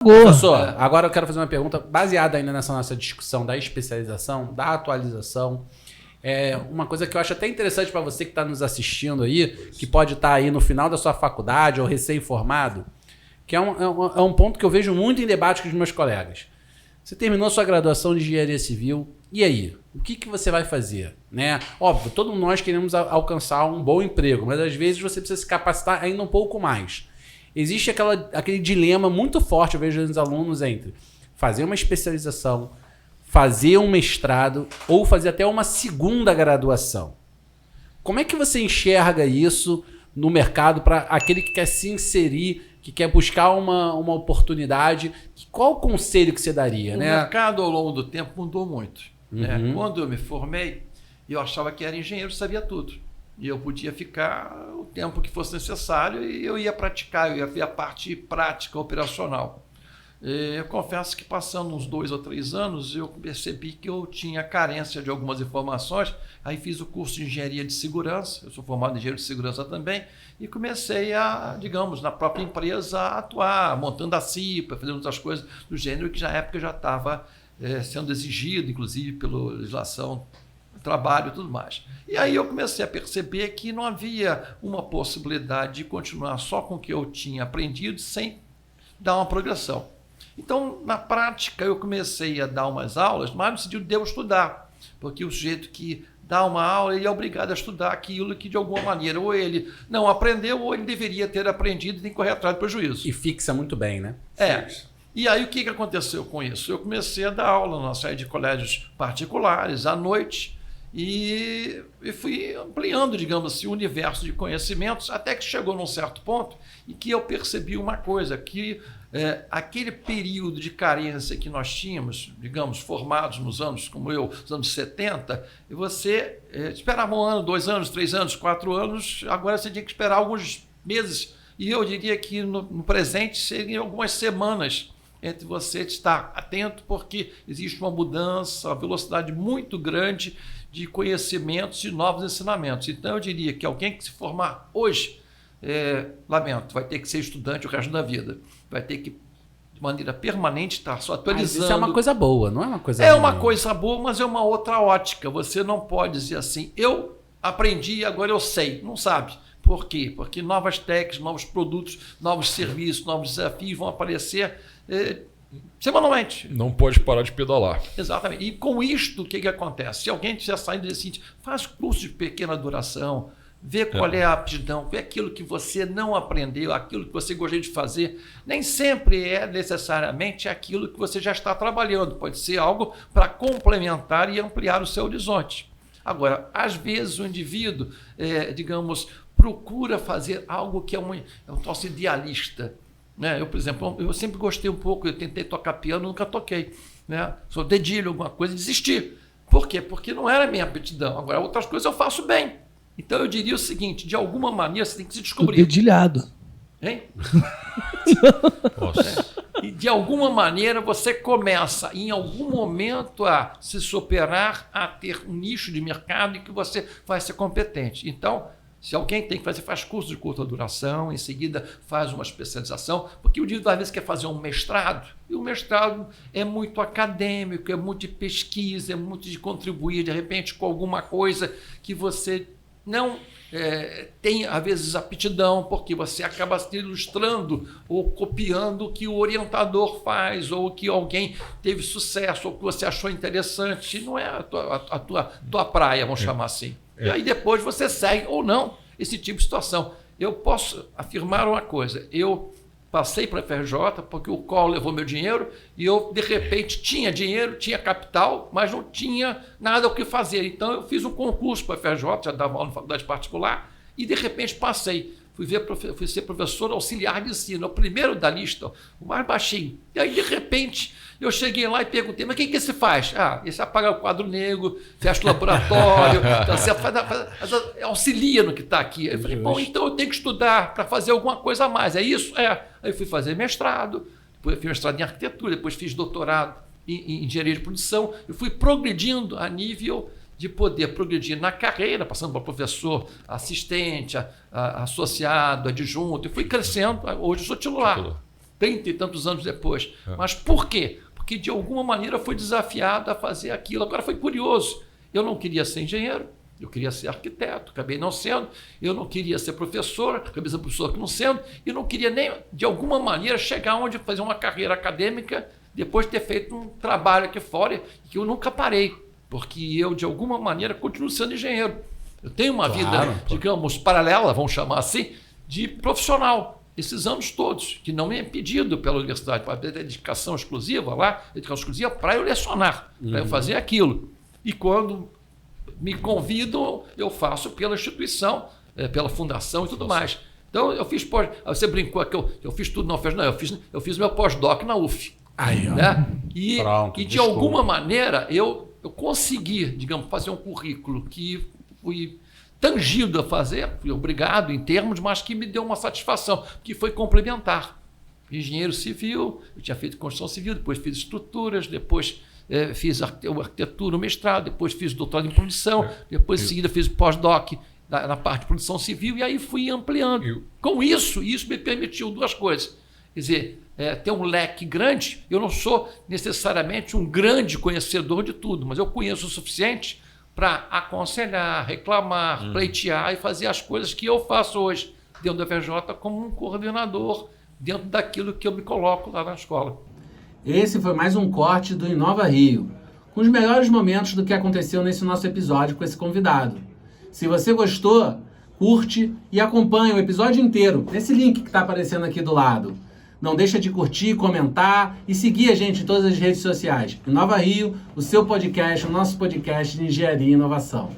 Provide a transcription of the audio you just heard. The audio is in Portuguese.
Professor, agora eu quero fazer uma pergunta baseada ainda nessa nossa discussão da especialização, da atualização. Uma coisa que eu acho até interessante para você que está nos assistindo aí, que pode estar aí no final da sua faculdade ou recém-formado, que é um ponto que eu vejo muito em debate com os meus colegas. Você terminou sua graduação de engenharia civil, e aí? O que você vai fazer? Né? Óbvio, todos nós queremos alcançar um bom emprego, mas às vezes você precisa se capacitar ainda um pouco mais. Existe aquele dilema muito forte, eu vejo nos alunos, entre fazer uma especialização, fazer um mestrado ou fazer até uma segunda graduação. Como é que você enxerga isso no mercado para aquele que quer se inserir, que quer buscar uma oportunidade? Qual o conselho que você daria? O mercado, ao longo do tempo, mudou muito. Né? Quando eu me formei, eu achava que era engenheiro, sabia tudo. E eu podia ficar o tempo que fosse necessário e eu ia praticar, eu ia ver a parte prática, operacional. Eu confesso que passando uns 2 ou 3 anos, eu percebi que eu tinha carência de algumas informações, aí fiz o curso de engenharia de segurança, eu sou formado em engenheiro de segurança também, e comecei a, digamos, na própria empresa, a atuar, montando a CIPA, fazendo outras coisas do gênero que na época já estava sendo exigido, inclusive pela legislação, trabalho e tudo mais. E aí eu comecei a perceber que não havia uma possibilidade de continuar só com o que eu tinha aprendido sem dar uma progressão. Então, na prática, eu comecei a dar umas aulas, mas no sentido de eu estudar, porque o sujeito que dá uma aula, ele é obrigado a estudar aquilo que, de alguma maneira, ou ele não aprendeu, ou ele deveria ter aprendido e tem que correr atrás do prejuízo. E fixa muito bem, né? E aí, o que aconteceu com isso? Eu comecei a dar aula numa série de colégios particulares, à noite, e fui ampliando, digamos assim, o universo de conhecimentos, até que chegou num certo ponto em que eu percebi uma coisa, que aquele período de carência que nós tínhamos, digamos, formados nos anos, como eu, nos anos 70, e você esperava 1 ano, 2 anos, 3 anos, 4 anos, agora você tinha que esperar alguns meses, e eu diria que no presente seriam algumas semanas entre você estar atento, porque existe uma mudança, uma velocidade muito grande de conhecimentos e novos ensinamentos. Então, eu diria que alguém que se formar hoje, lamento, vai ter que ser estudante o resto da vida. Vai ter que, de maneira permanente, estar só atualizando. Mas isso é uma coisa boa, não é uma coisa ruim? É uma coisa boa, mas é uma outra ótica. Você não pode dizer assim, eu aprendi e agora eu sei. Não sabe. Por quê? Porque novas técnicas, novos produtos, novos serviços, novos desafios vão aparecer semanalmente. Não pode parar de pedalar. Exatamente. E com isto, o que acontece? Se alguém estiver saindo desse seguinte, faz curso de pequena duração, vê qual é a aptidão, vê aquilo que você não aprendeu, aquilo que você gostaria de fazer. Nem sempre é necessariamente aquilo que você já está trabalhando. Pode ser algo para complementar e ampliar o seu horizonte. Agora, às vezes o indivíduo, digamos, procura fazer algo que é um troço idealista. Eu, por exemplo, eu sempre gostei um pouco, eu tentei tocar piano, nunca toquei. Sou dedilho, alguma coisa, desisti. Por quê? Porque não era a minha aptidão. Agora, outras coisas eu faço bem. Então, eu diria o seguinte, de alguma maneira você tem que se descobrir. O dedilhado. Hein? E de alguma maneira você começa, em algum momento, a se superar, a ter um nicho de mercado em que você vai ser competente. Então, se alguém tem que fazer, faz curso de curta duração, em seguida faz uma especialização, porque o indivíduo às vezes quer fazer um mestrado, e o mestrado é muito acadêmico, é muito de pesquisa, é muito de contribuir, de repente, com alguma coisa que você não tem, às vezes, aptidão, porque você acaba se ilustrando ou copiando o que o orientador faz, ou o que alguém teve sucesso, ou que você achou interessante, e não é a tua praia, vamos chamar assim. E aí depois você segue ou não esse tipo de situação. Eu posso afirmar uma coisa, eu passei para a FRJ porque o Collor levou meu dinheiro e eu, de repente, tinha dinheiro, tinha capital, mas não tinha nada o que fazer. Então, eu fiz um concurso para a FRJ, já dava aula na faculdade particular, e, de repente, passei. Fui ser professor auxiliar de ensino, o primeiro da lista, o mais baixinho. E aí, de repente, eu cheguei lá e perguntei, mas o que se faz? Esse apaga o quadro negro, fecha o laboratório, então, você auxilia no que está aqui. Eu falei, bom, então eu tenho que estudar para fazer alguma coisa a mais, é isso? Aí eu fui fazer mestrado, depois fiz mestrado em arquitetura, depois fiz doutorado em engenharia de produção, eu fui progredindo a nível de poder progredir na carreira, passando para professor, assistente, associado, adjunto, e fui crescendo, hoje sou titular. 30 e tantos anos depois. Mas por quê? Porque de alguma maneira foi desafiado a fazer aquilo. Agora foi curioso. Eu não queria ser engenheiro, eu queria ser arquiteto, acabei não sendo. Eu não queria ser professor, acabei sendo professor não sendo. E não queria nem, de alguma maneira, chegar onde fazer uma carreira acadêmica depois de ter feito um trabalho aqui fora que eu nunca parei. Porque eu, de alguma maneira, continuo sendo engenheiro. Eu tenho uma vida, digamos, paralela, vamos chamar assim, de profissional. Esses anos todos, que não me é pedido pela universidade para ter dedicação exclusiva lá, dedicação exclusiva para eu lecionar, para eu fazer aquilo. E quando me convidam, eu faço pela instituição, pela fundação e tudo mais. Então, eu fiz pós... Você brincou que eu fiz tudo, não fez? Não, eu fiz meu pós-doc na UF. Aí, ó. Né? E de alguma maneira, eu consegui, digamos, fazer um currículo que fui tangido a fazer, fui obrigado em termos, mas que me deu uma satisfação, que foi complementar. Engenheiro civil, eu tinha feito construção civil, depois fiz estruturas, depois fiz arquitetura, mestrado, depois fiz doutorado em produção, depois em seguida fiz pós-doc na parte de produção civil, e aí fui ampliando. Com isso me permitiu duas coisas. Quer dizer, ter um leque grande. Eu não sou necessariamente um grande conhecedor de tudo, mas eu conheço o suficiente para aconselhar, reclamar, pleitear e fazer as coisas que eu faço hoje dentro da FRJ como um coordenador dentro daquilo que eu me coloco lá na escola. Esse foi mais um corte do Inova Rio, com os melhores momentos do que aconteceu nesse nosso episódio com esse convidado. Se você gostou, curte e acompanha o episódio inteiro nesse link que está aparecendo aqui do lado. Não deixa de curtir, comentar e seguir a gente em todas as redes sociais. Inova Rio, o seu podcast, o nosso podcast de engenharia e inovação.